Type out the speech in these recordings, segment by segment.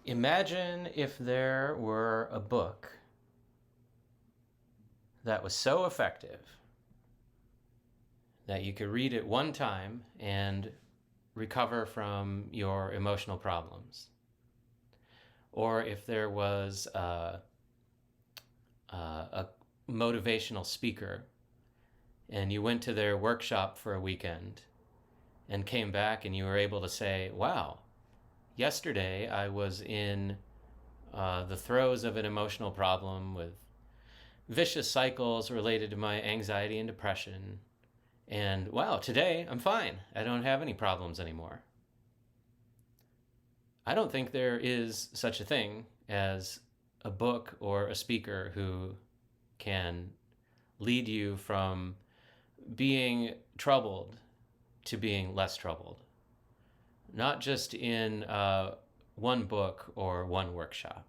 Imagine if there were a book that was so effective that you could read it one time and recover from your emotional problems. Or if there was a motivational speaker and you went to their workshop for a weekend and came back and you were able to say, wow, yesterday I was in the throes of an emotional problem with vicious cycles related to my anxiety and depression. And wow, today I'm fine. I don't have any problems anymore. I don't think there is such a thing as a book or a speaker who can lead you from being troubled to being less troubled. Not just in one book or one workshop.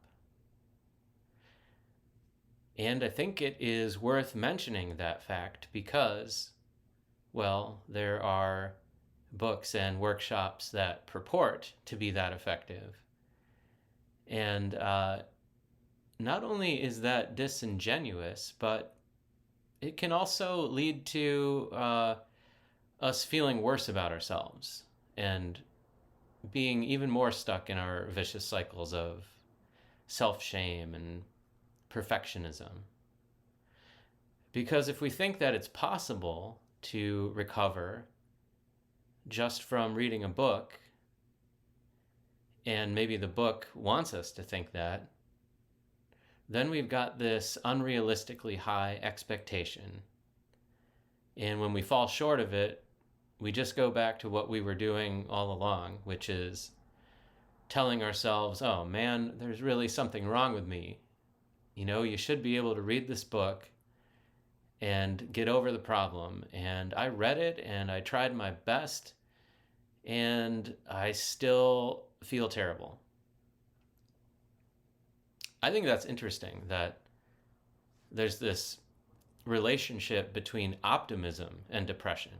And I think it is worth mentioning that fact because, well, there are books and workshops that purport to be that effective. And not only is that disingenuous, but it can also lead to us feeling worse about ourselves and being even more stuck in our vicious cycles of self-shame and perfectionism. Because if we think that it's possible to recover just from reading a book, and maybe the book wants us to think that, then we've got this unrealistically high expectation. And when we fall short of it, we just go back to what we were doing all along, which is telling ourselves, oh man, there's really something wrong with me. You know, you should be able to read this book and get over the problem. And I read it and I tried my best and I still feel terrible. I think that's interesting that there's this relationship between optimism and depression.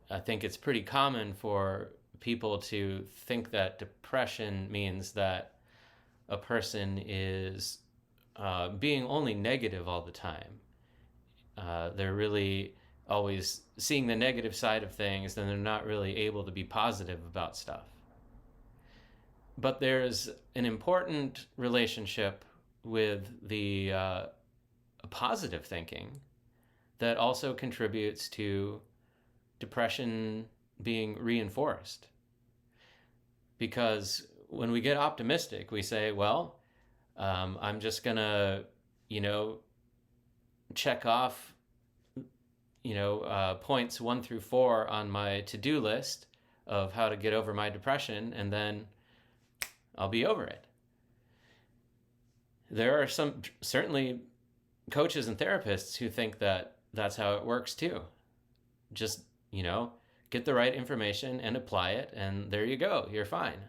I think it's pretty common for people to think that depression means that a person is being only negative all the time. They're really always seeing the negative side of things, and they're not really able to be positive about stuff. But there's an important relationship with the positive thinking that also contributes to depression being reinforced. Because when we get optimistic, we say, well, I'm just going to, check off, points 1 through 4 on my to-do list of how to get over my depression, and then I'll be over it. There are some, certainly, coaches and therapists who think that that's how it works too. Just, get the right information and apply it, and there you go, you're fine.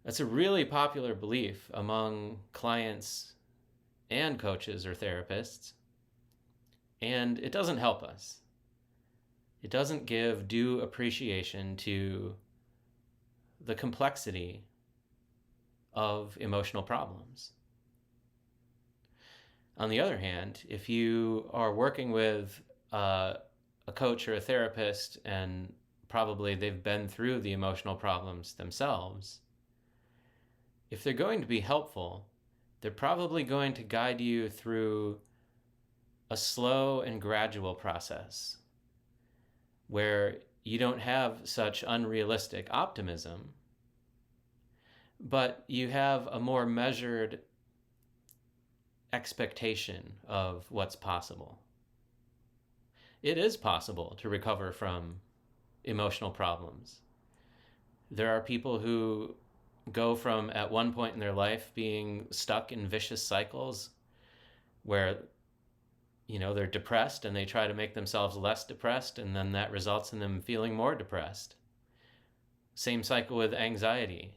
That's a really popular belief among clients and coaches or therapists, and it doesn't help us. It doesn't give due appreciation to the complexity of emotional problems. On the other hand, if you are working with a coach or a therapist and probably they've been through the emotional problems themselves, if they're going to be helpful, they're probably going to guide you through a slow and gradual process where you don't have such unrealistic optimism, but you have a more measured expectation of what's possible. It is possible to recover from emotional problems. There are people who go from at one point in their life being stuck in vicious cycles where, they're depressed and they try to make themselves less depressed, and then that results in them feeling more depressed. Same cycle with anxiety.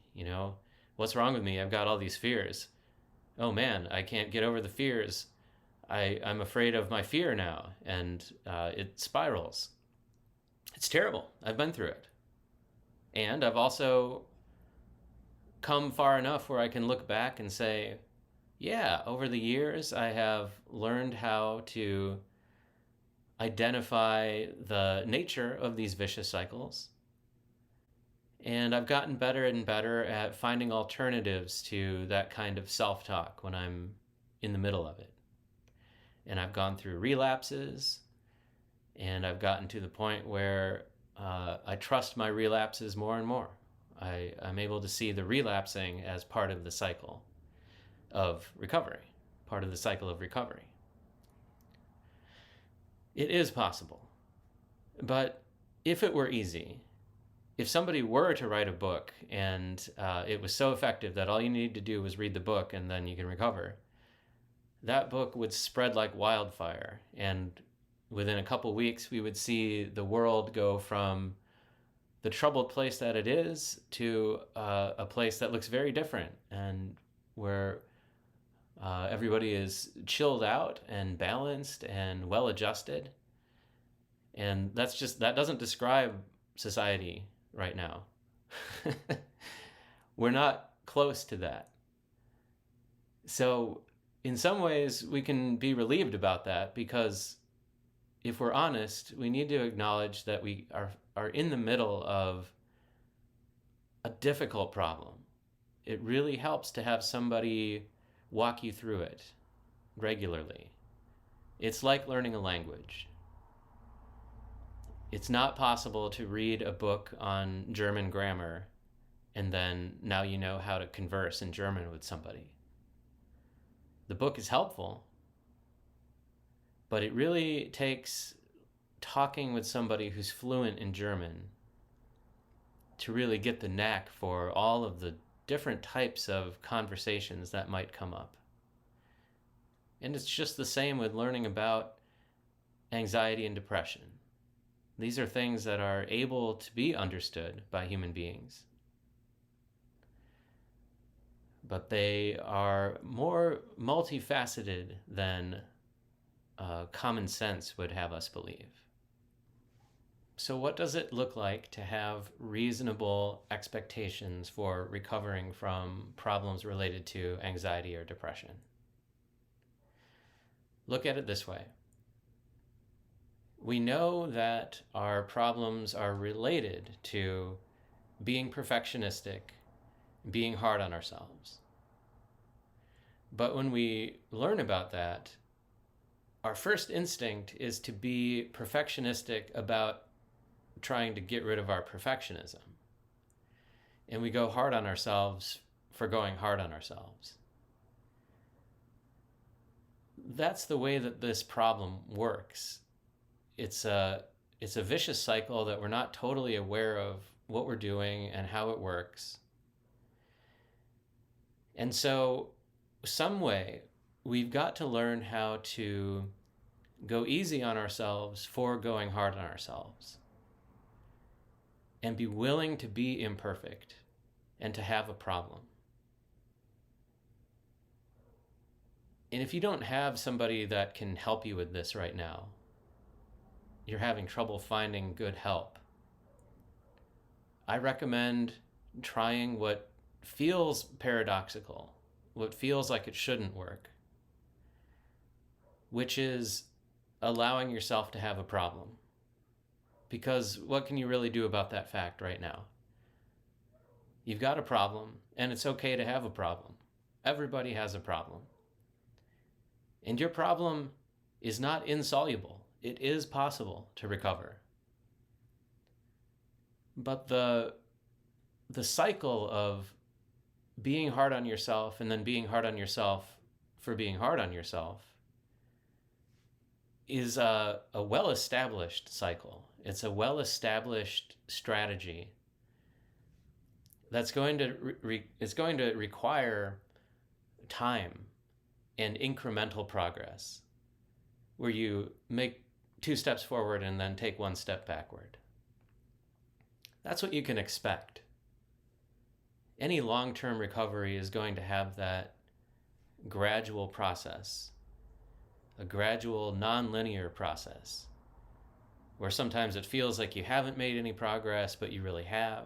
What's wrong with me? I've got all these fears. Oh man, I can't get over the fears. I'm afraid of my fear now, and it spirals. It's terrible. I've been through it. And I've also come far enough where I can look back and say, yeah, over the years, I have learned how to identify the nature of these vicious cycles. And I've gotten better and better at finding alternatives to that kind of self talk when I'm in the middle of it. And I've gone through relapses, and I've gotten to the point where I trust my relapses more and more. I'm able to see the relapsing as part of the cycle of recovery, part of the cycle of recovery. It is possible. But if it were easy, if somebody were to write a book and it was so effective that all you need to do was read the book and then you can recover, that book would spread like wildfire. And within a couple weeks, we would see the world go from the troubled place that it is to a place that looks very different, and where everybody is chilled out and balanced and well adjusted. And that doesn't describe society right now. We're not close to that. So in some ways, we can be relieved about that, because if we're honest, we need to acknowledge that we are in the middle of a difficult problem. It really helps to have somebody walk you through it regularly. It's like learning a language. It's not possible to read a book on German grammar and then now you know how to converse in German with somebody. The book is helpful, but it really takes talking with somebody who's fluent in German to really get the knack for all of the different types of conversations that might come up. And it's just the same with learning about anxiety and depression. These are things that are able to be understood by human beings, but they are more multifaceted than common sense would have us believe. So what does it look like to have reasonable expectations for recovering from problems related to anxiety or depression? Look at it this way. We know that our problems are related to being perfectionistic, being hard on ourselves. But when we learn about that, our first instinct is to be perfectionistic about trying to get rid of our perfectionism. And we go hard on ourselves for going hard on ourselves. That's the way that this problem works. It's a vicious cycle that we're not totally aware of what we're doing and how it works. And so, some way, we've got to learn how to go easy on ourselves for going hard on ourselves. And be willing to be imperfect and to have a problem. And if you don't have somebody that can help you with this right now, you're having trouble finding good help, I recommend trying what feels paradoxical, what feels like it shouldn't work, which is allowing yourself to have a problem. Because what can you really do about that fact right now? You've got a problem, and it's okay to have a problem. Everybody has a problem. And your problem is not insoluble. It is possible to recover. But the cycle of being hard on yourself and then being hard on yourself for being hard on yourself is a well-established cycle. It's a well-established strategy that's going to require time and incremental progress, where you make 2 steps forward and then take 1 step backward. That's what you can expect. Any long-term recovery is going to have that gradual process, a gradual, non-linear process, where sometimes it feels like you haven't made any progress, but you really have.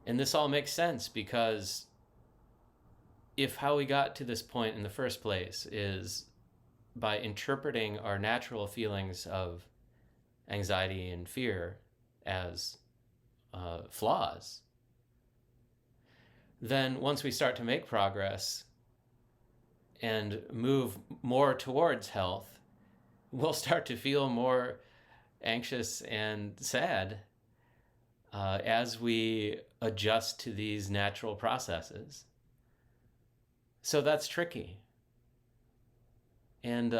And this all makes sense because if how we got to this point in the first place is by interpreting our natural feelings of anxiety and fear as flaws, then once we start to make progress and move more towards health, we'll start to feel more anxious and sad as we adjust to these natural processes. So that's tricky. And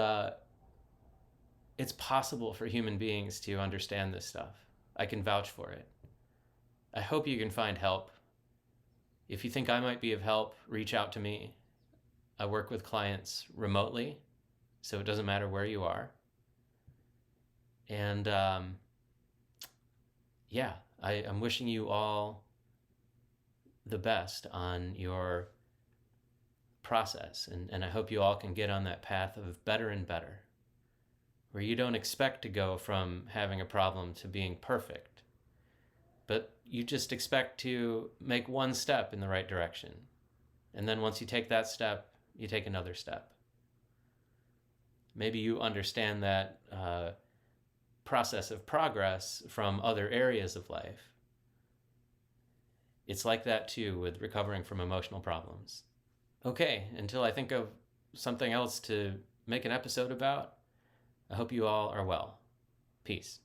it's possible for human beings to understand this stuff. I can vouch for it. I hope you can find help. If you think I might be of help, reach out to me. I work with clients remotely, so it doesn't matter where you are. And yeah, I'm wishing you all the best on your process. And I hope you all can get on that path of better and better, where you don't expect to go from having a problem to being perfect, but you just expect to make one step in the right direction. And then once you take that step, you take another step. Maybe you understand that process of progress from other areas of life. It's like that too with recovering from emotional problems. Okay, until I think of something else to make an episode about, I hope you all are well. Peace.